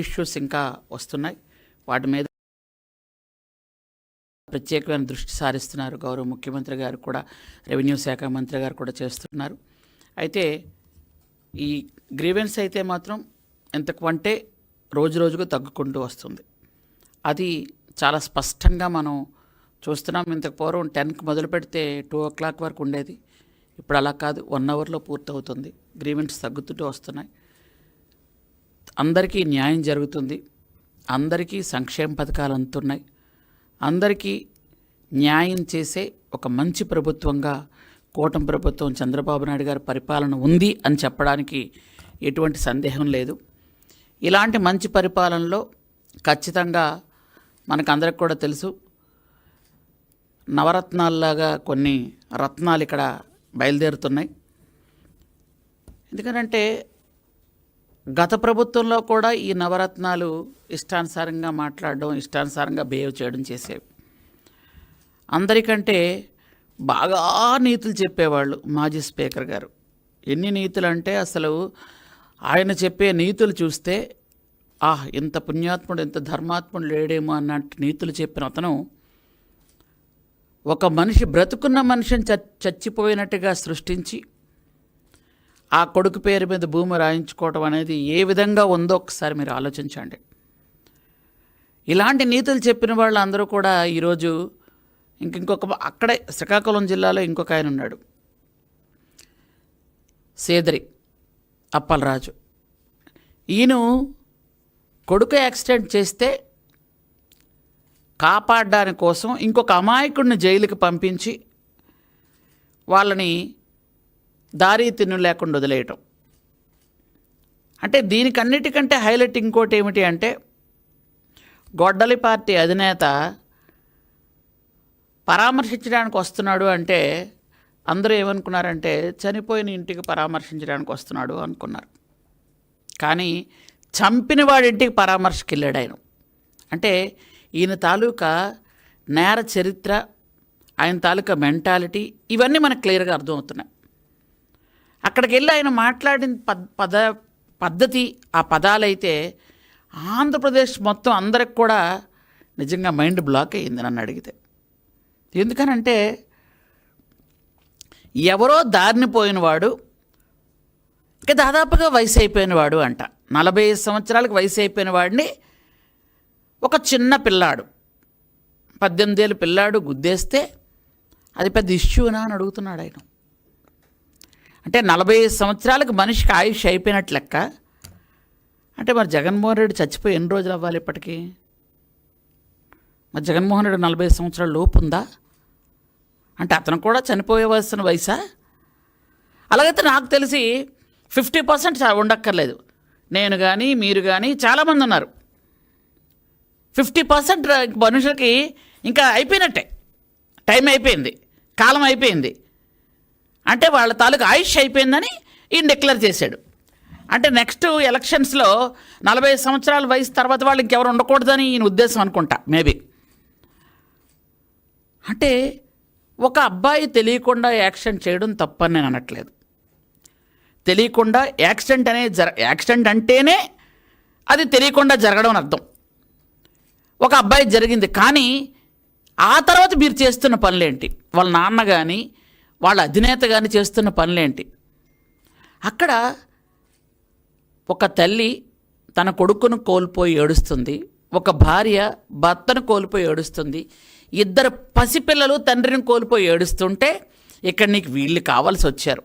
Issues ఇంకా వస్తున్నాయి. వాటి మీద ప్రత్యేకమైన దృష్టి సారిస్తున్నారు గౌరవ ముఖ్యమంత్రి గారు కూడా, రెవెన్యూ శాఖ మంత్రి గారు కూడా చేస్తున్నారు. అయితే ఈ గ్రీవెన్స్ అయితే మాత్రం ఎంతకంటే రోజు రోజుకు తగ్గుకుంటూ వస్తుంది. అది చాలా స్పష్టంగా మనం చూస్తున్నాం. ఇంతకు పూర్వం 10కి మొదలు పెడితే 2 o'clock వరకు ఉండేది. ఇప్పుడు అలా కాదు, 1 hourలో పూర్తవుతుంది. గ్రీవెన్స్ తగ్గుతుంటూ వస్తున్నాయి. అందరికీ న్యాయం జరుగుతుంది. అందరికీ సంక్షేమ పథకాలు అందుతున్నాయి. అందరికీ న్యాయం చేసే ఒక మంచి ప్రభుత్వంగా కూటమి ప్రభుత్వం చంద్రబాబు నాయుడు గారి పరిపాలన ఉంది అని చెప్పడానికి ఎటువంటి సందేహం లేదు. ఇలాంటి మంచి పరిపాలనలో ఖచ్చితంగా మనకందరికి కూడా తెలుసు, నవరత్నాల్లాగా కొన్ని రత్నాలు ఇక్కడ బయలుదేరుతున్నాయి. ఎందుకంటే గత ప్రభుత్వంలో కూడా ఈ నవరత్నాలు ఇష్టానుసారంగా మాట్లాడడం, ఇష్టానుసారంగా బిహేవ్ చేయడం చేసేవి. అందరికంటే బాగా నీతులు చెప్పేవాళ్ళు మాజీ స్పీకర్ గారు. ఎన్ని నీతులు అంటే అసలు ఆయన చెప్పే నీతులు చూస్తే ఇంత పుణ్యాత్ముడు, ఇంత ధర్మాత్ముడు లేడేమో అన్నట్టు నీతులు చెప్పిన అతను ఒక మనిషి, బ్రతుకున్న మనిషిని చచ్చిపోయినట్టుగా సృష్టించి ఆ కొడుకు పేరు మీద భూమి రాయించుకోవడం అనేది ఏ విధంగా ఉందో ఒకసారి మీరు ఆలోచించండి. ఇలాంటి నీతులు చెప్పిన వాళ్ళు అందరూ కూడా ఈరోజు ఇంకొక అక్కడే శ్రీకాకుళం జిల్లాలో ఇంకొక ఆయన ఉన్నాడు, సేదరి అప్పలరాజు. ఈయన కొడుకు యాక్సిడెంట్ చేస్తే కాపాడడానికి కోసం ఇంకొక అమాయకుడిని జైలుకి పంపించి వాళ్ళని దారి తిన్ను లేకుండా వదిలేయటం. అంటే దీనికన్నిటికంటే హైలైట్ ఇంకోటి ఏమిటి అంటే, గొడ్డలి పార్టీ అధినేత పరామర్శించడానికి వస్తున్నాడు అంటే అందరూ ఏమనుకున్నారంటే చనిపోయిన ఇంటికి పరామర్శించడానికి వస్తున్నాడు అనుకున్నారు. కానీ చంపిన వాడి ఇంటికి పరామర్శకి వెళ్ళాడు ఆయన. అంటే ఈయన తాలూకా నేర చరిత్ర, ఆయన తాలూకా మెంటాలిటీ ఇవన్నీ మనకు క్లియర్గా అర్థమవుతున్నాయి. అక్కడికి వెళ్ళి ఆయన మాట్లాడిన పద్ధతి, ఆ పదాలైతే ఆంధ్రప్రదేశ్ మొత్తం అందరికి కూడా నిజంగా మైండ్ బ్లాక్ అయ్యింది నన్ను అడిగితే. ఎందుకనంటే ఎవరో దారిని పోయినవాడు, ఇక దాదాపుగా వయసు అయిపోయినవాడు అంట, 45 సంవత్సరాలకు వయసు అయిపోయిన వాడిని ఒక చిన్న పిల్లాడు, 18 ఏళ్ళ పిల్లాడు గుద్దేస్తే అది పెద్ద ఇష్యూనా అని అడుగుతున్నాడు ఆయన. అంటే 45 సంవత్సరాలకు మనిషికి ఆయుష్ అయిపోయినట్లు లెక్క. అంటే మరి జగన్మోహన్ రెడ్డి చచ్చిపోయి ఎన్ని రోజులు అవ్వాలి ఇప్పటికీ? మరి జగన్మోహన్ రెడ్డి 45 సంవత్సరాల లోపు ఉందా? అంటే అతను కూడా చనిపోయవలసిన వయసా? అలాగైతే నాకు తెలిసి 50% ఉండక్కర్లేదు. నేను కానీ మీరు కానీ చాలామంది ఉన్నారు. 50% మనుషులకి ఇంకా అయిపోయినట్టే, టైం అయిపోయింది, కాలం అయిపోయింది. అంటే వాళ్ళ తాలూకు ఆయుష్ అయిపోయిందని ఈయన డిక్లేర్ చేశాడు. అంటే నెక్స్ట్ ఎలక్షన్స్లో 45 సంవత్సరాల వయసు తర్వాత వాళ్ళు ఇంకెవరు ఉండకూడదని ఈయన ఉద్దేశం అనుకుంటా, మేబీ. అంటే ఒక అబ్బాయి తెలియకుండా యాక్సిడెంట్ చేయడం తప్పని నేను అనట్లేదు. తెలియకుండా యాక్సిడెంట్ అంటేనే అది తెలియకుండా జరగడం అని అర్థం. ఒక అబ్బాయి జరిగింది, కానీ ఆ తర్వాత మీరు చేస్తున్న పనులేంటి? వాళ్ళ నాన్న కానీ వాళ్ళ అధినేత కానీ చేస్తున్న పనులేంటి? అక్కడ ఒక తల్లి తన కొడుకును కోల్పోయి ఏడుస్తుంది, ఒక భార్య భర్తను కోల్పోయి ఏడుస్తుంది, 2 పసిపిల్లలు తండ్రిని కోల్పోయి ఏడుస్తుంటే ఇక్కడ నీకు వీళ్ళు కావాల్సి వచ్చారు,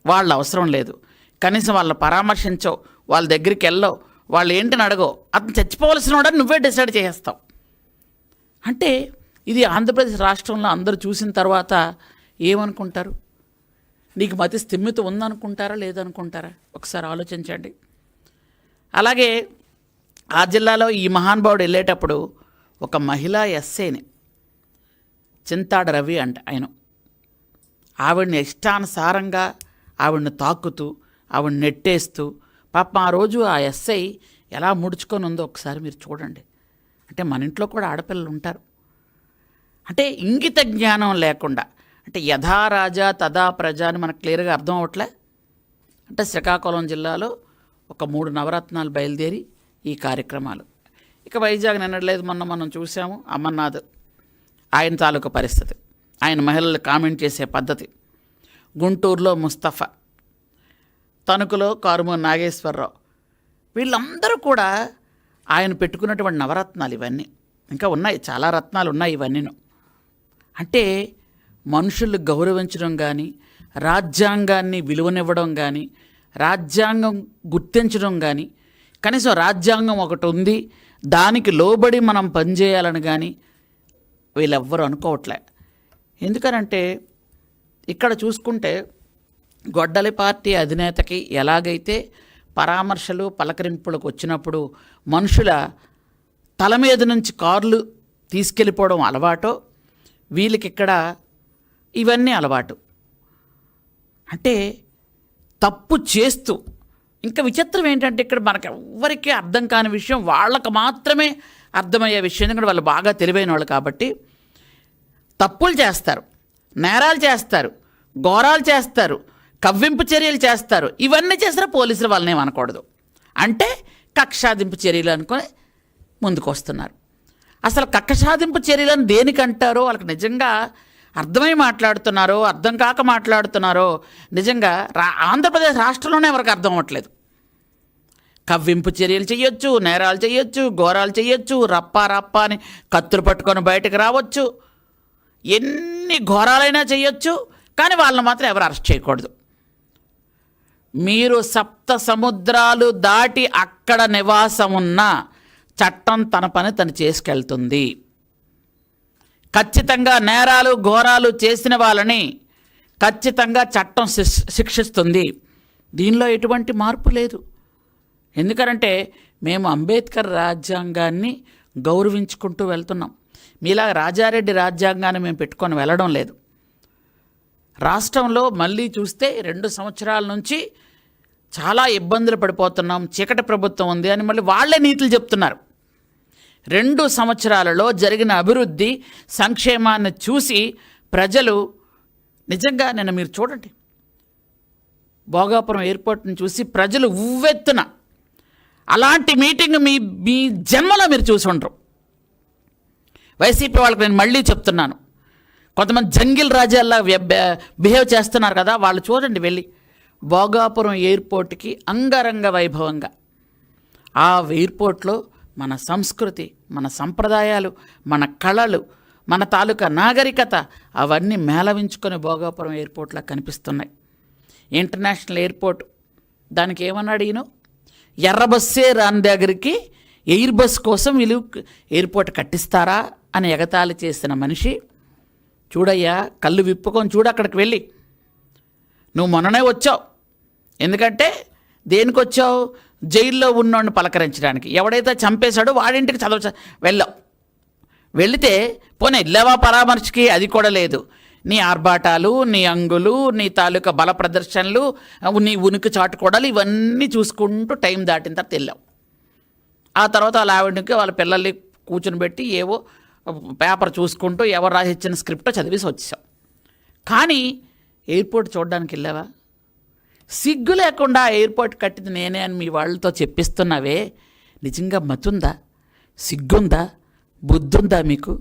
వాళ్ళు అవసరం లేదు, కనీసం వాళ్ళని పరామర్శించవు, వాళ్ళ దగ్గరికి వెళ్ళవు, వాళ్ళు ఏంటని అడగవు, అతను చచ్చిపోవలసిన వాడని నువ్వే డిసైడ్ చేసేస్తావు. అంటే ఇది ఆంధ్రప్రదేశ్ రాష్ట్రంలో అందరూ చూసిన తర్వాత ఏమనుకుంటారు? నీకు మతి స్థిమితం ఉందనుకుంటారా లేదనుకుంటారా? ఒకసారి ఆలోచించండి. అలాగే ఆ జిల్లాలో ఈ మహానుభావుడు వెళ్ళేటప్పుడు ఒక మహిళా ఎస్ఐని, చింతాడ రవి అంట ఆయన, ఆవిడని ఇష్టానుసారంగా ఆవిడని తాకుతూ ఆవిడని నెట్టేస్తూ, పాపం ఆ రోజు ఆ ఎస్ఐ ఎలా ముడుచుకొని ఉందో ఒకసారి మీరు చూడండి. అంటే మన ఇంట్లో కూడా ఆడపిల్లలు ఉంటారు. అంటే ఇంగిత జ్ఞానం లేకుండా, అంటే యథా రాజా తదా ప్రజ అని మనకు క్లియర్గా అర్థం అవట్లే. అంటే శ్రీకాకుళం జిల్లాలో ఒక 3 నవరత్నాలు బయలుదేరి ఈ కార్యక్రమాలు. ఇక వైజాగ్ నిన్నట్లేదు మొన్న మనం చూసాము అమర్నాథ్, ఆయన తాలూకా పరిస్థితి, ఆయన మహిళలు కామెంట్ చేసే పద్ధతి, గుంటూరులో ముస్తఫా, తణుకులో కారుమూరి నాగేశ్వరరావు, వీళ్ళందరూ కూడా ఆయన పెట్టుకున్నటువంటి నవరత్నాలు ఇవన్నీ. ఇంకా ఉన్నాయి, చాలా రత్నాలు ఉన్నాయి ఇవన్నీను. అంటే మనుషులు గౌరవించడం కానీ, రాజ్యాంగాన్ని విలువనివ్వడం కానీ, రాజ్యాంగం గుర్తించడం కానీ, కనీసం రాజ్యాంగం ఒకటి ఉంది దానికి లోబడి మనం పనిచేయాలని కానీ వీళ్ళెవ్వరూ అనుకోవట్లే. ఎందుకనంటే ఇక్కడ చూసుకుంటే గొడ్డలి పార్టీ అధినేతకి ఎలాగైతే పరామర్శలు పలకరింపులకు వచ్చినప్పుడు మనుషుల తల మీద నుంచి కార్లు తీసుకెళ్ళిపోవడం అలవాటో, వీళ్ళకి ఇక్కడ ఇవన్నీ అలవాటు. అంటే తప్పు చేస్తూ, ఇంకా విచిత్రం ఏంటంటే ఇక్కడ మనకు ఎవ్వరికీ అర్థం కాని విషయం, వాళ్ళకు మాత్రమే అర్థమయ్యే విషయం, ఎందుకంటే వాళ్ళు బాగా తెలివైన వాళ్ళు కాబట్టి, తప్పులు చేస్తారు, నేరాలు చేస్తారు, ఘోరాలు చేస్తారు, కవ్వింపు చర్యలు చేస్తారు. ఇవన్నీ చేస్తారా పోలీసులు వాళ్ళని ఏమనకూడదు, అంటే కక్షాదింపు చర్యలు అనుకొని ముందుకు వస్తున్నారు. అసలు కక్షాదింపు చర్యలను దేనికంటారో వాళ్ళకి నిజంగా అర్థమై మాట్లాడుతున్నారో అర్థం కాక మాట్లాడుతున్నారో నిజంగా ఆంధ్రప్రదేశ్ రాష్ట్రంలోనే ఎవరికి అర్థం అవ్వట్లేదు. కవ్వింపు చర్యలు చేయొచ్చు, నేరాలు చేయొచ్చు, ఘోరాలు చేయొచ్చు, రప్పా రప్పా అని కత్తులు పట్టుకొని బయటకు రావచ్చు, ఎన్ని ఘోరాలైనా చేయొచ్చు, కానీ వాళ్ళని మాత్రం ఎవరు అరెస్ట్ చేయకూడదు. మీరు సప్త సముద్రాలు దాటి అక్కడ నివాసం ఉన్న చట్టం తన పని తను చేసుకెళ్తుంది. ఖచ్చితంగా నేరాలు ఘోరాలు చేసిన వాళ్ళని ఖచ్చితంగా చట్టం శిక్షిస్తుంది. దీనిలో ఎటువంటి మార్పు లేదు. ఎందుకంటే మేము అంబేద్కర్ రాజ్యాంగాన్ని గౌరవించుకుంటూ వెళ్తున్నాం. మీలా రాజారెడ్డి రాజ్యాంగాన్ని మేము పెట్టుకొని వెళ్ళడం లేదు. రాష్ట్రంలో మళ్ళీ చూస్తే 2 సంవత్సరాల నుంచి చాలా ఇబ్బందులు పడిపోతున్నాం, చీకటి ప్రభుత్వం ఉంది అని మళ్ళీ వాళ్ళే నీతులు చెప్తున్నారు. 2 సంవత్సరాలలో జరిగిన అభివృద్ధి సంక్షేమాన్ని చూసి ప్రజలు నిజంగా నిన్న మీరు చూడండి, భోగాపురం ఎయిర్పోర్ట్ని చూసి ప్రజలు ఉవ్వెత్తున, అలాంటి మీటింగ్ మీ జన్మలో మీరు చూసి ఉండరు. వైసీపీ వాళ్ళకి నేను మళ్ళీ చెప్తున్నాను, కొంతమంది జంగిల్ రాజ్యాల్లా బిహేవ్ చేస్తున్నారు కదా, వాళ్ళు చూడండి వెళ్ళి భోగాపురం ఎయిర్పోర్ట్కి అంగరంగ వైభవంగా, ఆ ఎయిర్పోర్ట్లో మన సంస్కృతి, మన సంప్రదాయాలు, మన కళలు, మన తాలూకా నాగరికత అవన్నీ మేళవించుకొని భోగాపురం ఎయిర్పోర్ట్లో కనిపిస్తున్నాయి. ఇంటర్నేషనల్ ఎయిర్పోర్ట్, దానికి ఏమన్నాడు ఈయన, ఎర్ర బస్సే రాని దగ్గరికి ఎయిర్ బస్ కోసం వీళ్ళు ఎయిర్పోర్ట్ కట్టిస్తారా అని ఎగతాళి చేసిన మనిషి. చూడయ్యా, కళ్ళు విప్పుకొని చూడు అక్కడికి వెళ్ళి. నువ్వు మొన్ననే వచ్చావు, ఎందుకంటే దేనికి వచ్చావు, జైల్లో ఉన్నోడిని పలకరించడానికి. ఎవడైతే చంపేశాడో వాడింటికి వెళ్ళావు. వెళితే పోనీ వెళ్ళావా పరామర్శకి, అది కూడా లేదు. నీ ఆర్భాటాలు, నీ అంగులు, నీ తాలూకా బల ప్రదర్శనలు, నీ ఉనికి చాటుకోవడాలు ఇవన్నీ చూసుకుంటూ టైం దాటిన తర్వాత వెళ్ళావు. ఆ తర్వాత వాళ్ళ ఆవిడకి వాళ్ళ పిల్లల్ని కూర్చుని పెట్టి ఏవో పేపర్ చూసుకుంటూ ఎవరు రాసిచ్చిన స్క్రిప్టో చదివేసి వచ్చావు. కానీ ఎయిర్పోర్ట్ చూడడానికి వెళ్ళావా? సిగ్గు లేకుండా ఎయిర్పోర్ట్ కట్టింది నేనే అని మీ వాళ్ళతో చెప్పిస్తున్నావే, నిజంగా మతుందా, సిగ్గుందా, బుద్ధుందా మీకు?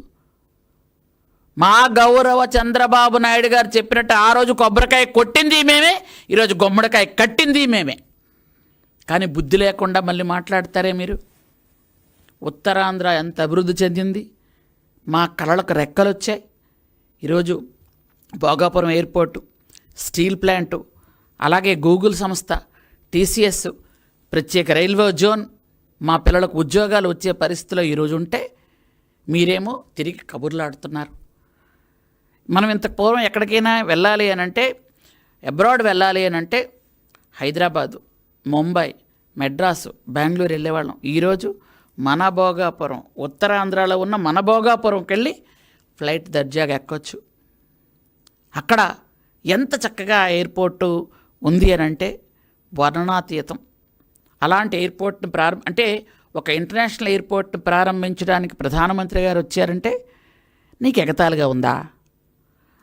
మా గౌరవ చంద్రబాబు నాయుడు గారు చెప్పినట్టు ఆ రోజు కొబ్బరికాయ కొట్టింది మేమే, ఈరోజు గుమ్మడికాయ కట్టింది మేమే. కానీ బుద్ధి లేకుండా మళ్ళీ మాట్లాడతారే మీరు. ఉత్తరాంధ్ర ఎంత అభివృద్ధి చెందింది, మా కళలకు రెక్కలు వచ్చాయి. ఈరోజు భోగాపురం ఎయిర్పోర్టు, స్టీల్ ప్లాంటు, అలాగే గూగుల్ సంస్థ, టీసీఎస్, ప్రత్యేక రైల్వే జోన్, మా పిల్లలకు ఉద్యోగాలు వచ్చే పరిస్థితిలో ఈరోజు ఉంటే మీరేమో తిరిగి కబుర్లాడుతున్నారు. మనం ఇంతకు పూర్వం ఎక్కడికైనా వెళ్ళాలి అని అంటే, అబ్రాడ్ వెళ్ళాలి అని అంటే హైదరాబాదు, ముంబై, మెడ్రాసు, బెంగళూరు వెళ్ళేవాళ్ళం. ఈరోజు మన భోగాపురం, ఉత్తరాంధ్రలో ఉన్న మన భోగాపురంకి వెళ్ళి ఫ్లైట్ దర్జాగా ఎక్కొచ్చు. అక్కడ ఎంత చక్కగా ఎయిర్పోర్టు ఉంది అని అంటే వర్ణనాతీతం. అలాంటి ఎయిర్పోర్ట్ని అంటే ఒక ఇంటర్నేషనల్ ఎయిర్పోర్ట్ని ప్రారంభించడానికి ప్రధానమంత్రి గారు వచ్చారంటే నీకు ఎగతాళిగా ఉందా?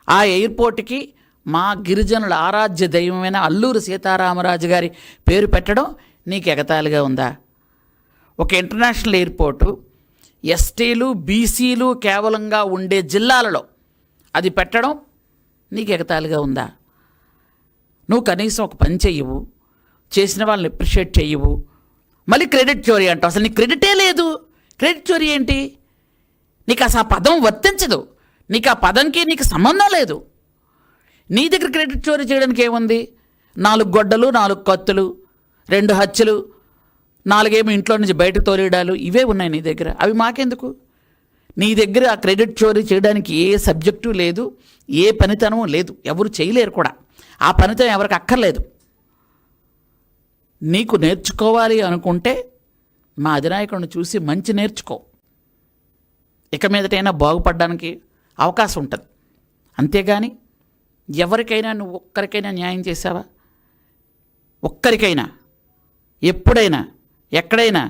ఆ ఎయిర్పోర్ట్కి మా గిరిజనుల ఆరాధ్య దైవమైన అల్లూరి సీతారామరాజు గారి పేరు పెట్టడం నీకు ఎగతాళిగా ఉందా? ఒక ఇంటర్నేషనల్ ఎయిర్పోర్టు ఎస్టీలు బీసీలు కేవలంగా ఉండే జిల్లాలలో అది పెట్టడం నీకు ఎగతాళిగా ఉందా? నువ్వు కనీసం ఒక పని చెయ్యవు, చేసిన వాళ్ళని అప్రిషియేట్ చెయ్యవు, మళ్ళీ క్రెడిట్ చోరీ అంటావు. అసలు నీకు క్రెడిటే లేదు. క్రెడిట్ చోరీ ఏంటి? నీకు అసలు ఆ పదం వర్తించదు. నీకు ఆ పదంకి నీకు సంబంధం లేదు. నీ దగ్గర క్రెడిట్ చోరీ చేయడానికి ఏముంది? 4 గొడ్డలు, 4 కత్తులు, 2 హత్యలు, 4 ఇంట్లో నుంచి బయటకు తోలేయడాలు, ఇవే ఉన్నాయి నీ దగ్గర. అవి మాకెందుకు? నీ దగ్గర ఆ క్రెడిట్ చోరీ చేయడానికి ఏ సబ్జెక్టు లేదు, ఏ పనితనం లేదు, ఎవరు చేయలేరు కూడా. ఆ పనితనం ఎవరికి అక్కర్లేదు. నీకు నేర్చుకోవాలి అనుకుంటే మా అధినాయకుడిని చూసి మంచి నేర్చుకో. ఇక మీదటైనా బాగుపడడానికి అవకాశం ఉంటుంది. అంతేగాని ఎవరికైనా నువ్వు ఒక్కరికైనా న్యాయం చేసావా? ఒక్కరికైనా ఎప్పుడైనా ఎక్కడైనా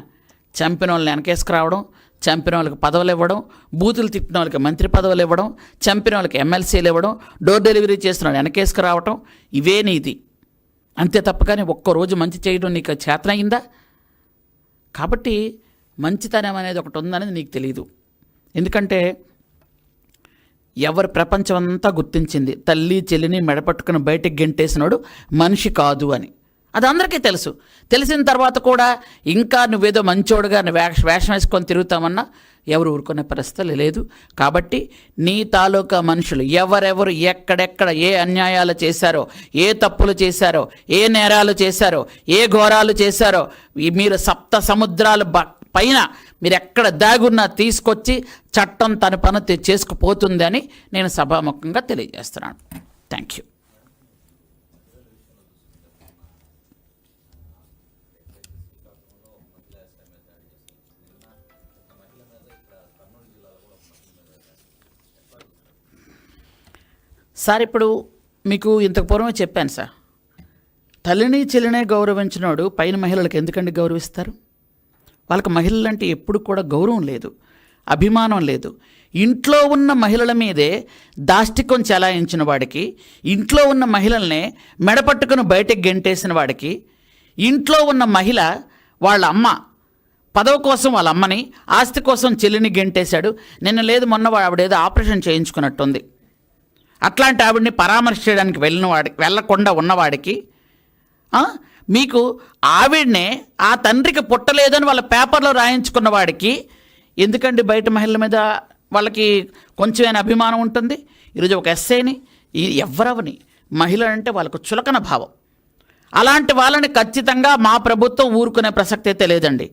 చంపిన వాళ్ళని వెనకేసుకురావడం, చంపిన వాళ్ళకి పదవులు ఇవ్వడం, బూతులు తిట్టిన వాళ్ళకి మంత్రి పదవులు ఇవ్వడం, చంపిన వాళ్ళకి ఎమ్మెల్సీలు ఇవ్వడం, డోర్ డెలివరీ చేస్తున్న వాళ్ళు వెనకేసుకురావటం, ఇవే నీతి. అంతే తప్ప కానీ ఒక్కరోజు మంచి చేయడం నీకు చేతనయిందా? కాబట్టి మంచితనం అనేది ఒకటి ఉందనేది నీకు తెలియదు. ఎందుకంటే ఎవరి ప్రపంచం అంతా గుర్తించింది, తల్లి చెల్లిని మెడపట్టుకుని బయటకు గెంటేసినాడు మనిషి కాదు అని. అది అందరికీ తెలుసు. తెలిసిన తర్వాత కూడా ఇంకా నువ్వేదో మంచోడుగా వేషం వేసుకొని తిరుగుతామన్నా ఎవరు ఊరుకునే పరిస్థితులు లేదు. కాబట్టి నీ తాలూకా మనుషులు ఎవరెవరు ఎక్కడెక్కడ ఏ అన్యాయాలు చేశారో, ఏ తప్పులు చేశారో, ఏ నేరాలు చేశారో, ఏ ఘోరాలు చేశారో, మీరు 7 సముద్రాల పైన మీరు ఎక్కడ దాగున్నా తీసుకొచ్చి చట్టం తన పని చేసుకుపోతుందని నేను సభాముఖంగా తెలియజేస్తున్నాను. Thank you. సార్, ఇప్పుడు మీకు ఇంతకు పూర్వమే చెప్పాను సార్, తల్లిని చెల్లినే గౌరవించినోడు పైన మహిళలకు ఎందుకండి గౌరవిస్తారు? వాళ్ళకి మహిళలంటే ఎప్పుడు కూడా గౌరవం లేదు, అభిమానం లేదు. ఇంట్లో ఉన్న మహిళల మీదే దాష్టికం చెలాయించిన వాడికి, ఇంట్లో ఉన్న మహిళల్నే మెడపట్టుకుని బయటకు గెంటేసిన వాడికి, ఇంట్లో ఉన్న మహిళ వాళ్ళ అమ్మ పదవి కోసం వాళ్ళ అమ్మని, ఆస్తి కోసం చెల్లిని గెంటేశాడు. నిన్న లేదు మొన్న ఆవిడేదో ఆపరేషన్ చేయించుకున్నట్టుంది. అట్లాంటి ఆవిడని పరామర్శించడానికి వెళ్ళకుండా ఉన్నవాడికి, మీకు ఆవిడనే ఆ తండ్రికి పుట్టలేదని వాళ్ళ పేపర్లో రాయించుకున్న వాడికి ఎందుకండి బయట మహిళల మీద వాళ్ళకి కొంచెమైనా అభిమానం ఉంటుంది? ఈరోజు ఒక ఎస్ఐని ఎవరవని మహిళలంటే వాళ్ళకు చులకన భావం. అలాంటి వాళ్ళని ఖచ్చితంగా మా ప్రభుత్వం ఊరుకునే ప్రసక్తి అయితే లేదండి.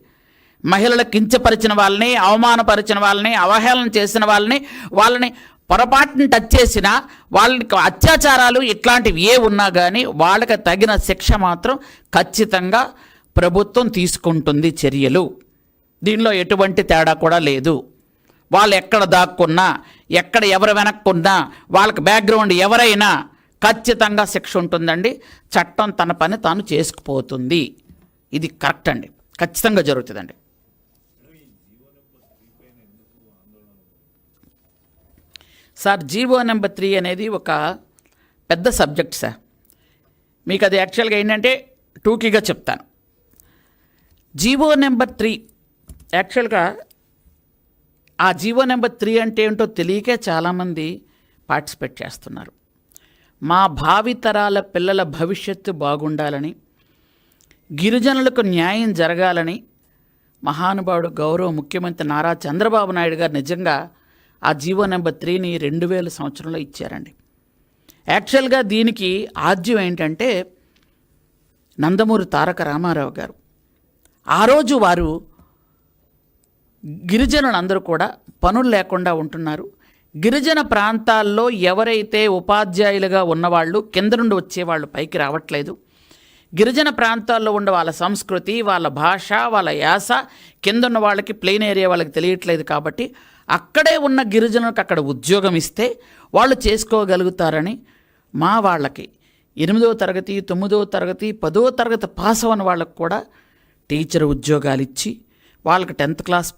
మహిళలు కించపరిచిన వాళ్ళని, అవమానపరిచిన వాళ్ళని, అవహేళన చేసిన వాళ్ళని పొరపాటుని టచ్ చేసిన వాళ్ళకి అత్యాచారాలు ఇట్లాంటివి ఏ ఉన్నా కానీ వాళ్ళకి తగిన శిక్ష మాత్రం ఖచ్చితంగా ప్రభుత్వం తీసుకుంటుంది చర్యలు. దీనిలో ఎటువంటి తేడా కూడా లేదు. వాళ్ళు ఎక్కడ దాక్కున్నా, ఎక్కడ ఎవరు వెనక్కున్నా, వాళ్ళకి బ్యాక్గ్రౌండ్ ఎవరైనా ఖచ్చితంగా శిక్ష ఉంటుందండి. చట్టం తన పని తాను చేసుకుపోతుంది. ఇది కరెక్ట్ అండి, ఖచ్చితంగా జరుగుతుందండి. సార్, జీవో నెంబర్ 3 అనేది ఒక పెద్ద సబ్జెక్ట్ సార్. మీకు అది యాక్చువల్గా ఏంటంటే టూకీగా చెప్తాను. జీవో నెంబర్ 3 యాక్చువల్గా ఆ జీవో నెంబర్ 3 అంటే ఏంటో తెలియకే చాలామంది పార్టిసిపేట్ చేస్తున్నారు. మా భావితరాల పిల్లల భవిష్యత్తు బాగుండాలని, గిరిజనులకు న్యాయం జరగాలని మహానుభావుడు గౌరవ ముఖ్యమంత్రి నారా చంద్రబాబు నాయుడు గారు నిజంగా ఆ జీవో నెంబర్ 3ని 2000 సంవత్సరంలో ఇచ్చారండి. యాక్చువల్గా దీనికి ఆద్యం ఏంటంటే నందమూరి తారక రామారావు గారు. ఆ రోజు వారు గిరిజనులందరూ కూడా పనులు లేకుండా ఉంటున్నారు. గిరిజన ప్రాంతాల్లో ఎవరైతే ఉపాధ్యాయులుగా ఉన్నవాళ్ళు కింద నుండి వచ్చేవాళ్ళు పైకి రావట్లేదు. గిరిజన ప్రాంతాల్లో ఉండే వాళ్ళ సంస్కృతి, వాళ్ళ భాష, వాళ్ళ యాస కింద ఉన్న వాళ్ళకి, ప్లెయిన్ ఏరియా వాళ్ళకి తెలియట్లేదు. కాబట్టి అక్కడే ఉన్న గిరిజనులకు అక్కడ ఉద్యోగం ఇస్తే వాళ్ళు చేసుకోగలుగుతారని మా వాళ్ళకి 8వ తరగతి, 9వ తరగతి, 10వ తరగతి పాస్ అవ్వని వాళ్ళకు కూడా టీచర్ ఉద్యోగాలు ఇచ్చి, వాళ్ళకి 10th క్లాస్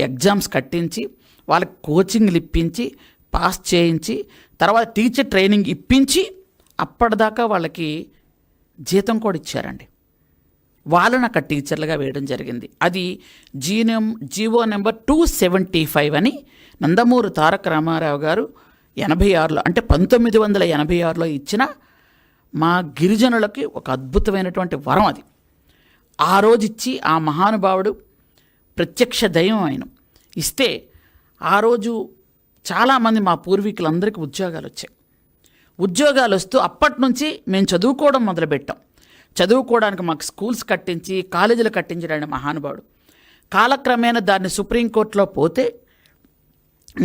ఎగ్జామ్స్ కట్టించి, వాళ్ళకి కోచింగ్లు ఇప్పించి, పాస్ చేయించి, తర్వాత టీచర్ ట్రైనింగ్ ఇప్పించి, అప్పటిదాకా వాళ్ళకి జీతం కూడా ఇచ్చారండి. వాళ్ళని అక్కడ టీచర్లుగా వేయడం జరిగింది. అది జీవో నెంబర్ 275 అని నందమూరి తారక రామారావు గారు 86లో అంటే 1986లో ఇచ్చిన మా గిరిజనులకి ఒక అద్భుతమైనటువంటి వరం అది. ఆ రోజు ఇచ్చి ఆ మహానుభావుడు ప్రత్యక్ష దైవం ఆయన ఇస్తే ఆ రోజు చాలామంది మా పూర్వీకులందరికీ ఉద్యోగాలు వచ్చాయి. ఉద్యోగాలు వస్తూ అప్పటి నుంచి మేము చదువుకోవడం మొదలుపెట్టాం. చదువుకోవడానికి మాకు స్కూల్స్ కట్టించి కాలేజీలు కట్టించడానికి మహానుభావుడు. కాలక్రమేణా దాన్ని సుప్రీంకోర్టులో పోతే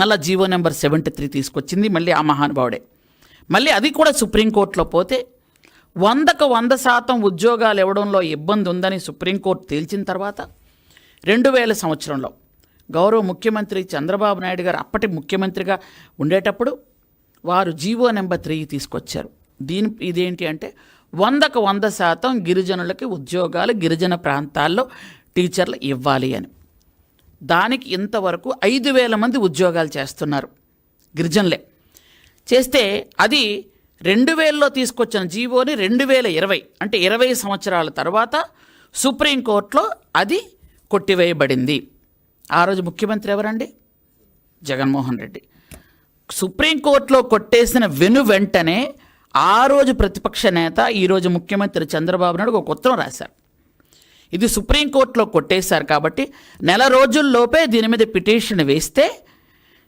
మళ్ళీ జీవో నెంబర్ 73 తీసుకొచ్చింది మళ్ళీ ఆ మహానుభావుడే. మళ్ళీ అది కూడా సుప్రీంకోర్టులో పోతే 100% ఉద్యోగాలు ఇవ్వడంలో ఇబ్బంది ఉందని సుప్రీంకోర్టు తేల్చిన తర్వాత 2000 సంవత్సరంలో గౌరవ ముఖ్యమంత్రి చంద్రబాబు నాయుడు గారు అప్పటి ముఖ్యమంత్రిగా ఉండేటప్పుడు వారు జీవో నెంబర్ 3 తీసుకొచ్చారు. ఇదేంటి అంటే 100% గిరిజనులకి ఉద్యోగాలు గిరిజన ప్రాంతాల్లో టీచర్లు ఇవ్వాలి అని. దానికి ఇంతవరకు 5,000 మంది ఉద్యోగాలు చేస్తున్నారు గిరిజనులే. చేస్తే అది 2000లో తీసుకొచ్చిన జీవోని 2020 అంటే 20 సంవత్సరాల తర్వాత సుప్రీంకోర్టులో అది కొట్టివేయబడింది. ఆ రోజు ముఖ్యమంత్రి ఎవరండి? జగన్మోహన్ రెడ్డి. సుప్రీంకోర్టులో కొట్టేసిన వెంటనే ఆ రోజు ప్రతిపక్ష నేత ఈరోజు ముఖ్యమంత్రి చంద్రబాబు నాయుడు ఒక ఉత్తరం రాశారు. ఇది సుప్రీంకోర్టులో కొట్టేశారు కాబట్టి నెల రోజుల్లోపే దీని మీద పిటిషన్ వేస్తే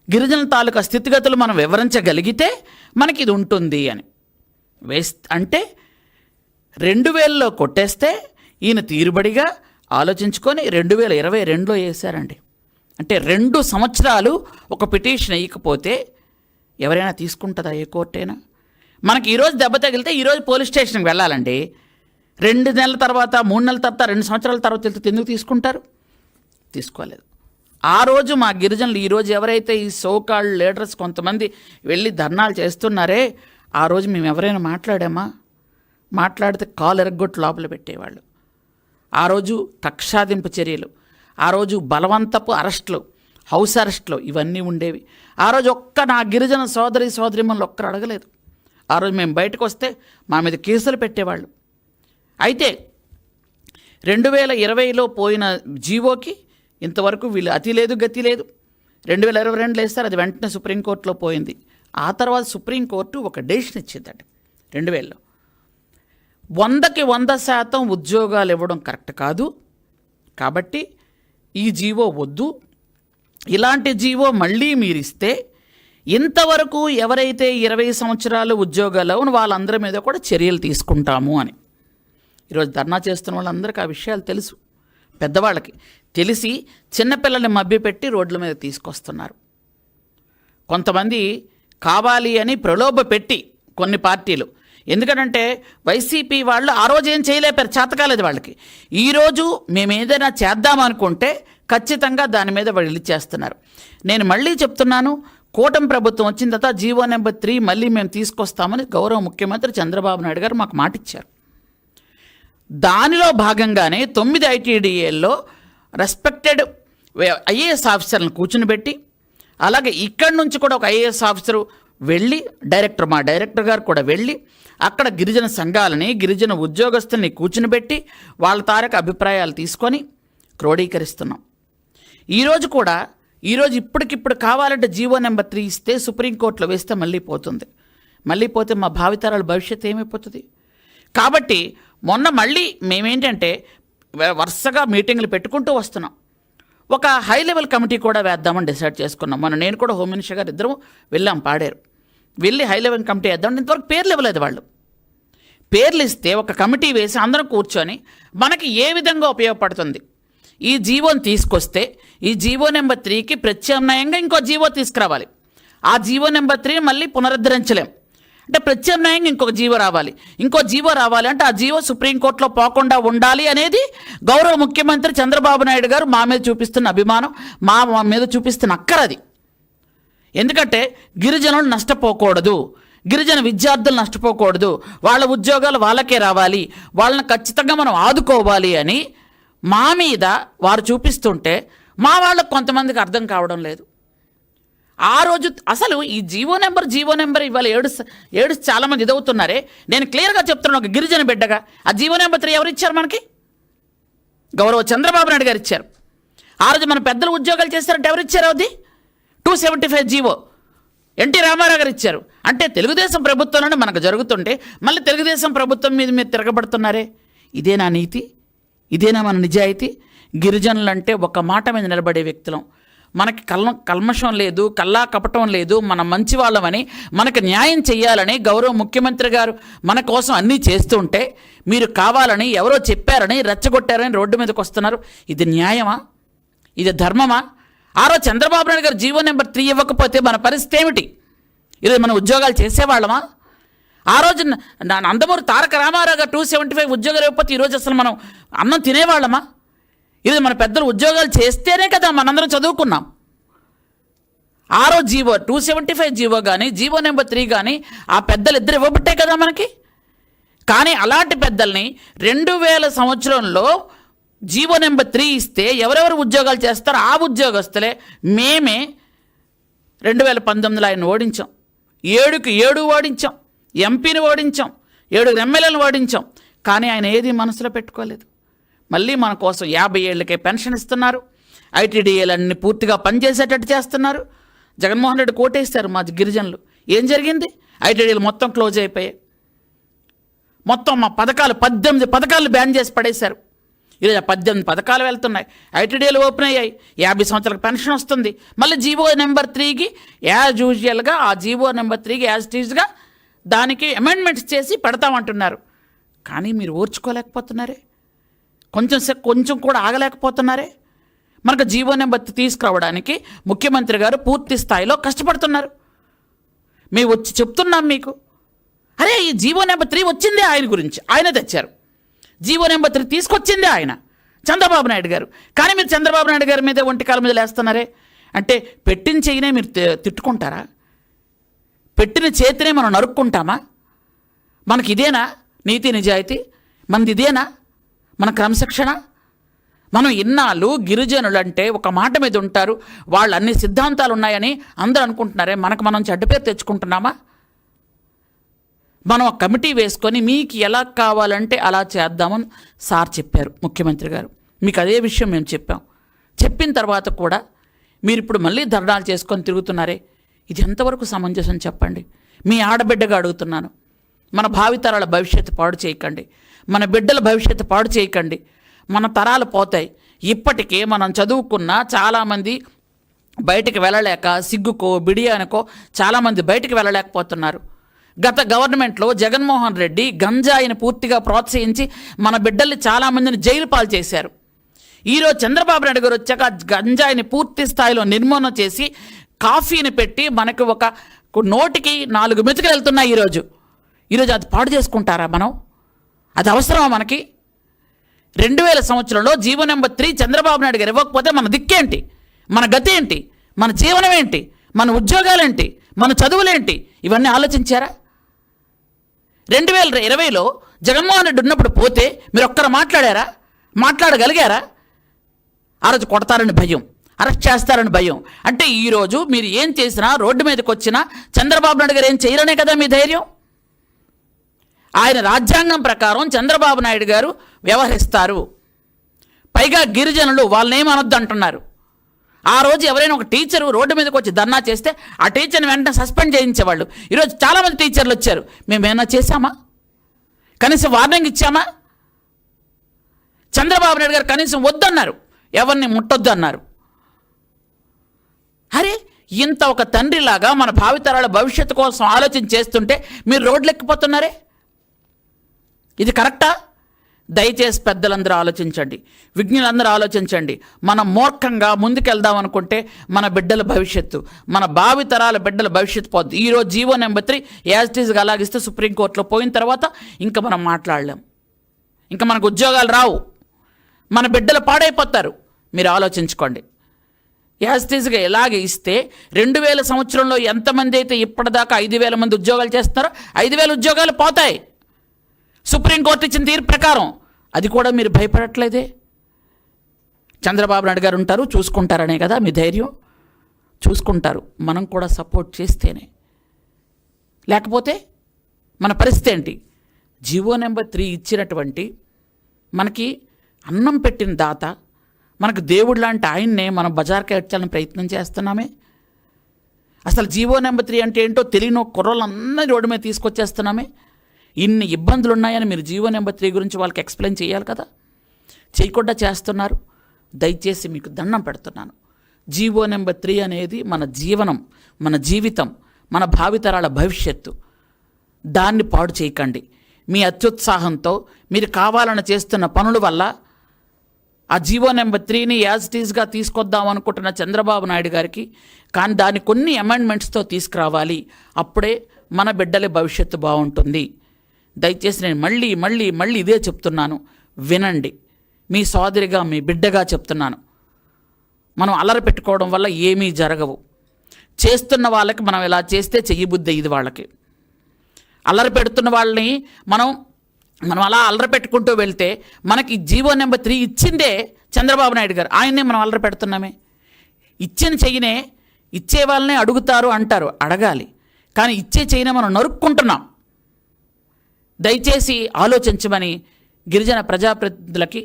గిరిజనుల తాలూకా స్థితిగతులు మనం వివరించగలిగితే మనకి ఇది ఉంటుంది అని అంటే 2000లో కొట్టేస్తే ఈయన తీరుబడిగా ఆలోచించుకొని 2022లో వేశారండి. అంటే 2 సంవత్సరాలు ఒక పిటిషన్ వేయకపోతే ఎవరైనా తీసుకుంటుందా? ఏ కోర్టైనా? మనకి ఈరోజు దెబ్బ తగిలితే ఈరోజు పోలీస్ స్టేషన్కి వెళ్ళాలండి. 2 నెలల తర్వాత 3 నెలల తర్వాత 2 సంవత్సరాల తర్వాత వెళ్తే ఎందుకు తీసుకుంటారు? తీసుకోలేదు. ఆ రోజు మా గిరిజనులు ఈరోజు ఎవరైతే ఈ సోకాల్డ్ లీడర్స్ కొంతమంది వెళ్ళి ధర్నాలు చేస్తున్నారే ఆ రోజు మేము ఎవరైనా మాట్లాడామా? మాట్లాడితే కాలు ఎరగొట్టు లోపల పెట్టేవాళ్ళు. ఆ రోజు కక్షాదింపు చర్యలు, ఆ రోజు బలవంతపు అరెస్టులు, హౌస్ అరెస్టులు ఇవన్నీ ఉండేవి. ఆ రోజు నా గిరిజన సోదరిమణులు ఒక్కరు అడగలేదు. ఆ రోజు మేము బయటకు వస్తే మా మీద కేసులు పెట్టేవాళ్ళు. అయితే 2020లో పోయిన జీవోకి ఇంతవరకు వీళ్ళు అతి లేదు గతి లేదు. 2022 వేస్తారు, అది వెంటనే సుప్రీంకోర్టులో పోయింది. ఆ తర్వాత సుప్రీంకోర్టు ఒక డెసిషన్ ఇచ్చిందండి 2000లో 100% ఉద్యోగాలు ఇవ్వడం కరెక్ట్ కాదు కాబట్టి ఈ జీవో వద్దు, ఇలాంటి జీవో మళ్ళీ మీరు ఇస్తే ఇంతవరకు ఎవరైతే 20 సంవత్సరాలు ఉద్యోగాలు వాళ్ళందరి మీద కూడా చర్యలు తీసుకుంటాము అని. ఈరోజు ధర్నా చేస్తున్న వాళ్ళందరికీ ఆ విషయాలు తెలుసు. పెద్దవాళ్ళకి తెలిసి చిన్నపిల్లల్ని మభ్యపెట్టి రోడ్ల మీద తీసుకొస్తున్నారు. కొంతమంది కావాలి అని ప్రలోభ పెట్టి కొన్ని పార్టీలు, ఎందుకంటే వైసీపీ వాళ్ళు ఆ రోజు ఏం చేయలేపారు, చేతకాలేదు వాళ్ళకి. ఈరోజు మేము ఏదైనా చేద్దామనుకుంటే ఖచ్చితంగా దాని మీద వాళ్ళు చేస్తున్నారు. నేను మళ్ళీ చెప్తున్నాను, కూటమి ప్రభుత్వం వచ్చిన తర్వాత జీవో నెంబర్ 3 మళ్ళీ మేము తీసుకొస్తామని గౌరవ ముఖ్యమంత్రి చంద్రబాబు నాయుడు గారు మాకు మాట ఇచ్చారు. దానిలో భాగంగానే 9 ఐటీడీఏల్లో రెస్పెక్టెడ్ ఐఏఎస్ ఆఫీసర్లను కూర్చుని పెట్టి, అలాగే ఇక్కడి నుంచి కూడా ఒక ఐఏఎస్ ఆఫీసరు వెళ్ళి మా డైరెక్టర్ గారు కూడా వెళ్ళి అక్కడ గిరిజన సంఘాలని గిరిజన ఉద్యోగస్తుల్ని కూర్చుని పెట్టి వాళ్ళ తారక అభిప్రాయాలు తీసుకొని క్రోడీకరిస్తున్నాం. ఈరోజు ఇప్పటికిప్పుడు కావాలంటే జీవో నెంబర్ 3 ఇస్తే సుప్రీంకోర్టులో వేస్తే మళ్ళీ పోతుంది. మళ్ళీ పోతే మా భావితరాల భవిష్యత్తు ఏమైపోతుంది? కాబట్టి మొన్న మళ్ళీ మేమేంటంటే వరుసగా మీటింగ్లు పెట్టుకుంటూ వస్తున్నాం. ఒక హై లెవెల్ కమిటీ కూడా వేద్దామని డిసైడ్ చేసుకున్నాం. మొన్న నేను కూడా హోమ్ మినిస్టర్ గారు ఇద్దరం వెళ్ళాం, పాడారు. వెళ్ళి హై లెవెల్ కమిటీ వేద్దామని ఇంతవరకు పేర్లు ఇవ్వలేదు వాళ్ళు. పేర్లు ఇస్తే ఒక కమిటీ వేసి అందరం కూర్చొని మనకి ఏ విధంగా ఉపయోగపడుతుంది, ఈ జీవోని తీసుకొస్తే ఈ జీవో నెంబర్ 3కి ప్రత్యామ్నాయంగా ఇంకో జీవో తీసుకురావాలి. ఆ జీవో నెంబర్ 3 మళ్ళీ పునరుద్ధరించలేం అంటే ప్రత్యామ్నాయంగా ఇంకో జీవో రావాలి అంటే ఆ జీవో సుప్రీంకోర్టులో పోకుండా ఉండాలి అనేది గౌరవ ముఖ్యమంత్రి చంద్రబాబు నాయుడు గారు మా మీద చూపిస్తున్న అభిమానం, మా మీద చూపిస్తున్న అక్కరది. ఎందుకంటే గిరిజనులు నష్టపోకూడదు, గిరిజన విద్యార్థులు నష్టపోకూడదు, వాళ్ళ ఉద్యోగాలు వాళ్ళకే రావాలి, వాళ్ళని ఖచ్చితంగా మనం ఆదుకోవాలి అని మా మీద వారు చూపిస్తుంటే మా వాళ్ళకు కొంతమందికి అర్థం కావడం లేదు. ఆ రోజు అసలు ఈ జీవో నెంబర్ ఇవాళ ఏడు చాలామంది ఇదవుతున్నారే. నేను క్లియర్గా చెప్తున్నాను, ఒక గిరిజన బిడ్డగా ఆ జీవో నెంబర్ 3 ఎవరు ఇచ్చారు మనకి? గౌరవ చంద్రబాబు నాయుడు గారు ఇచ్చారు. ఆ రోజు మన పెద్దలు ఉద్యోగాలు చేస్తారంటే ఎవరు ఇచ్చారు? అది 275 జీవో ఎన్టీ రామారావు గారు ఇచ్చారు. అంటే తెలుగుదేశం ప్రభుత్వంలోనే మనకు జరుగుతుంటే మళ్ళీ తెలుగుదేశం ప్రభుత్వం మీద మీరు తిరగబడుతున్నారే. ఇదేనా నీతి? ఇదేనా మన నిజాయితీ? గిరిజనులు అంటే ఒక మాట మీద నిలబడే వ్యక్తులం. మనకి కల్మషం లేదు, కల్లా కపటం లేదు, మనం మంచి వాళ్ళమని, మనకు న్యాయం చేయాలని గౌరవ ముఖ్యమంత్రి గారు మన కోసం అన్నీ చేస్తుంటే మీరు కావాలని ఎవరో చెప్పారని రెచ్చగొట్టారని రోడ్డు మీదకి వస్తున్నారు. ఇది న్యాయమా? ఇది ధర్మమా? ఆ రోజు చంద్రబాబు నాయుడు గారు జీవో నెంబర్ 3 ఇవ్వకపోతే మన పరిస్థితి ఏమిటి? ఈరోజు మనం ఉద్యోగాలు చేసేవాళ్ళమా? ఆ రోజు నందమూరి తారక రామారావు గారు 275 ఉద్యోగాలు ఇవ్వకపోతే ఈరోజు అసలు మనం అన్నం తినేవాళ్ళమా? ఈరోజు మన పెద్దలు ఉద్యోగాలు చేస్తేనే కదా మనందరం చదువుకున్నాం. ఆ రోజు జీవో 275 జీవో కానీ జీవో నెంబర్ 3 కానీ ఆ పెద్దలు ఇద్దరు ఇవ్వబట్టే కదా మనకి. కానీ అలాంటి పెద్దల్ని 2000 సంవత్సరంలో జీవో నెంబర్ 3 ఇస్తే ఎవరెవరు ఉద్యోగాలు చేస్తారో ఆ ఉద్యోగస్తులే మేమే 2019లో ఆయన ఓడించాం. 7కి 7 ఓడించాం, ఎంపీని ఓడించాం, 7 ఎమ్మెల్యేలను ఓడించాం. కానీ ఆయన ఏది మనసులో పెట్టుకోలేదు. మళ్ళీ మన కోసం 50 ఏళ్ళకే పెన్షన్ ఇస్తున్నారు. ఐటీడీఏలన్నీ పూర్తిగా పనిచేసేటట్టు చేస్తున్నారు. జగన్మోహన్ రెడ్డి కోటేస్తారు మా గిరిజనులు. ఏం జరిగింది? ఐటీడీఏలు మొత్తం క్లోజ్ అయిపోయాయి. మొత్తం మా 18 పథకాలు బ్యాన్ చేసి పడేశారు. ఈరోజు 18 పథకాలు వెళ్తున్నాయి. ఐటీడీఏలు ఓపెన్ అయ్యాయి. 50 సంవత్సరాలకు పెన్షన్ వస్తుంది. మళ్ళీ జీవో నెంబర్ 3కి యాజ్ యూజువల్గా ఆ జీవో నెంబర్ 3కి యాజ్ టీజ్గా దానికి అమెండ్మెంట్స్ చేసి పెడతామంటున్నారు. కానీ మీరు ఓర్చుకోలేకపోతున్నారే, కొంచెం కూడా ఆగలేకపోతున్నారే. మనకు జీవో నెంబర్ తీసుకురావడానికి ముఖ్యమంత్రి గారు పూర్తి స్థాయిలో కష్టపడుతున్నారు. మేము వచ్చి చెప్తున్నాం మీకు, అరే ఈ జీవో నెంబర్ 3 వచ్చిందే ఆయన గురించి, ఆయన తెచ్చారు. జీవో నెంబర్ 3 తీసుకొచ్చిందే ఆయన, చంద్రబాబు నాయుడు గారు. కానీ మీరు చంద్రబాబు నాయుడు గారి మీద ఒంటికాల మీద లేస్తున్నారే. అంటే పెట్టిన చెయ్యినే మీరు తిట్టుకుంటారా? పెట్టిన చేతినే మనం నరుక్కుంటామా? మనకి ఇదేనా నీతి నిజాయితీ? మనది ఇదేనా మన క్రమశిక్షణ? మనం ఇన్నాళ్ళు గిరిజనులు అంటే ఒక మాట మీద ఉంటారు, వాళ్ళు అన్ని సిద్ధాంతాలు ఉన్నాయని అందరూ అనుకుంటున్నారే. మనకు మనం చెడ్డ పేరు తెచ్చుకుంటున్నామా? మనం ఒక కమిటీ వేసుకొని మీకు ఎలా కావాలంటే అలా చేద్దామని సార్ చెప్పారు ముఖ్యమంత్రి గారు. మీకు అదే విషయం మేము చెప్పాం. చెప్పిన తర్వాత కూడా మీరు ఇప్పుడు మళ్ళీ ధర్నాలు చేసుకొని తిరుగుతున్నారే. ఇది ఎంతవరకు సమంజసం చెప్పండి? మీ ఆడబిడ్డగా అడుగుతున్నాను. మన భావితరాల భవిష్యత్తు పాడు చేయకండి, మన బిడ్డల భవిష్యత్తు పాడు చేయకండి. మన తరాలు పోతాయి. ఇప్పటికే మనం చదువుకున్న చాలామంది బయటికి వెళ్ళలేక సిగ్గుకో బిడియానికో చాలామంది బయటికి వెళ్ళలేకపోతున్నారు. గత గవర్నమెంట్లో జగన్మోహన్ రెడ్డి గంజాయిని పూర్తిగా ప్రోత్సహించి మన బిడ్డల్ని చాలామందిని జైలు పాలు చేశారు. ఈరోజు చంద్రబాబు నాయుడు గారు వచ్చాక గంజాయిని పూర్తి స్థాయిలో నిర్మూలన చేసి కాఫీని పెట్టి మనకు ఒక నోటికి 4 మెతుకులు వెళ్తున్నాయి. ఈరోజు అది పాడు చేసుకుంటారా మనం? అది అవసరమా మనకి? 2000 సంవత్సరంలో జీవో నెంబర్ 3 చంద్రబాబు నాయుడు గారు ఇవ్వకపోతే మన దిక్కేంటి? మన గతి ఏంటి? మన జీవనం ఏంటి? మన ఉద్యోగాలేంటి? మన చదువులేంటి? ఇవన్నీ ఆలోచించారా? 2020లో జగన్మోహన్ రెడ్డి ఉన్నప్పుడు పోతే మీరు ఒక్కరు మాట్లాడారా? మాట్లాడగలిగారా? ఆ రోజు కొడతారని భయం, అరెస్ట్ చేస్తారని భయం. అంటే ఈరోజు మీరు ఏం చేసినా, రోడ్డు మీదకి వచ్చినా చంద్రబాబు నాయుడు గారు ఏం చేయరనే కదా మీ ధైర్యం. ఆయన రాజ్యాంగం ప్రకారం చంద్రబాబు నాయుడు గారు వ్యవహరిస్తారు. పైగా గిరిజనులు వాళ్ళనేమనొద్దు అంటున్నారు. ఆ రోజు ఎవరైనా ఒక టీచరు రోడ్డు మీదకి వచ్చి ధర్నా చేస్తే ఆ టీచర్ని వెంటనే సస్పెండ్ చేయించేవాళ్ళు. ఈరోజు చాలామంది టీచర్లు వచ్చారు. మేమేమైనా చేశామా? కనీసం వార్నింగ్ ఇచ్చామా? చంద్రబాబు నాయుడు గారు కనీసం వద్దన్నారు, ఎవరిని ముట్టొద్దు అన్నారు. అరే ఇంత ఒక తండ్రిలాగా మన భావితరాల భవిష్యత్తు కోసం ఆలోచన చేస్తుంటే మీరు రోడ్లు ఎక్కిపోతున్నారే. ఇది కరెక్టా? దయచేసి పెద్దలందరూ ఆలోచించండి, విజ్ఞులందరూ ఆలోచించండి. మనం మూర్ఖంగా ముందుకెళ్దాం అనుకుంటే మన బిడ్డల భవిష్యత్తు, మన భావితరాల బిడ్డల భవిష్యత్తు పోద్ది. ఈరోజు జీవో నెంబర్ 3 యాజ్ ఇట్ ఈజ్గా అలాగిస్తే సుప్రీంకోర్టులో పోయిన తర్వాత ఇంకా మనం మాట్లాడలేం, ఇంకా మనకు ఉద్యోగాలు రావు, మన బిడ్డలు పాడైపోతారు. మీరు ఆలోచించుకోండి. యాజ్ ఇట్ ఈజ్గా ఎలాగే ఇస్తే 2000 సంవత్సరంలో ఎంతమంది అయితే ఇప్పటిదాకా 5000 మంది ఉద్యోగాలు చేస్తున్నారో 5000 ఉద్యోగాలు పోతాయి సుప్రీంకోర్టు ఇచ్చిన తీర్పు ప్రకారం. అది కూడా మీరు భయపడట్లేదే. చంద్రబాబు నాయుడు గారు ఉంటారు, చూసుకుంటారనే కదా మీ ధైర్యం. చూసుకుంటారు, మనం కూడా సపోర్ట్ చేస్తేనే. లేకపోతే మన పరిస్థితి ఏంటి? జీవో నెంబర్ 3 ఇచ్చినటువంటి మనకి అన్నం పెట్టిన దాత, మనకు దేవుడు లాంటి ఆయన్నే మనం బజార్కి ఎడ్చాలని ప్రయత్నం చేస్తున్నామే. అసలు జీవో నెంబర్ 3 అంటే ఏంటో తెలియని కుర్రోళ్ళందరినీ రోడ్డు మీద తీసుకొచ్చేస్తున్నామే. ఇన్ని ఇబ్బందులు ఉన్నాయని మీరు జీవో నెంబర్ 3 గురించి వాళ్ళకి ఎక్స్ప్లెయిన్ చేయాలి కదా, చేయకుండా చేస్తున్నారు. దయచేసి మీకు దండం పెడుతున్నాను. జీవో నెంబర్ 3 అనేది మన జీవనం, మన జీవితం, మన భావితరాల భవిష్యత్తు. దాన్ని పాడు చేయకండి. మీ అత్యుత్సాహంతో మీరు కావాలని చేస్తున్న పనుల వల్ల ఆ జీవో నెంబర్ 3ని యాజ్ ఇట్ ఈజ్గా తీసుకొద్దాం అనుకుంటున్న చంద్రబాబు నాయుడు గారికి, కానీ దాన్ని కొన్ని అమెండ్మెంట్స్తో తీసుకురావాలి. అప్పుడే మన బిడ్డల భవిష్యత్తు బాగుంటుంది. దయచేసి నేను మళ్ళీ మళ్ళీ మళ్ళీ ఇదే చెప్తున్నాను, వినండి. మీ సోదరిగా, మీ బిడ్డగా చెప్తున్నాను. మనం అల్లరి పెట్టుకోవడం వల్ల ఏమీ జరగవు. చేస్తున్న వాళ్ళకి మనం ఇలా చేస్తే చెయ్యబుద్ధి ఇది వాళ్ళకి. అల్లరి పెడుతున్న వాళ్ళని మనం అలా అల్లరి పెట్టుకుంటూ వెళ్తే మనకి జీవో నెంబర్ 3 ఇచ్చిందే చంద్రబాబు నాయుడు గారు. ఆయన్నే మనం అల్లరి పెడుతున్నామే. ఇచ్చిన చెయ్యినే ఇచ్చే వాళ్ళనే అడుగుతారు అంటారు, అడగాలి. కానీ ఇచ్చే చెయ్యినే మనం నరుక్కుంటున్నాం. దయచేసి ఆలోచించమని గిరిజన ప్రజాప్రతినిధులకి,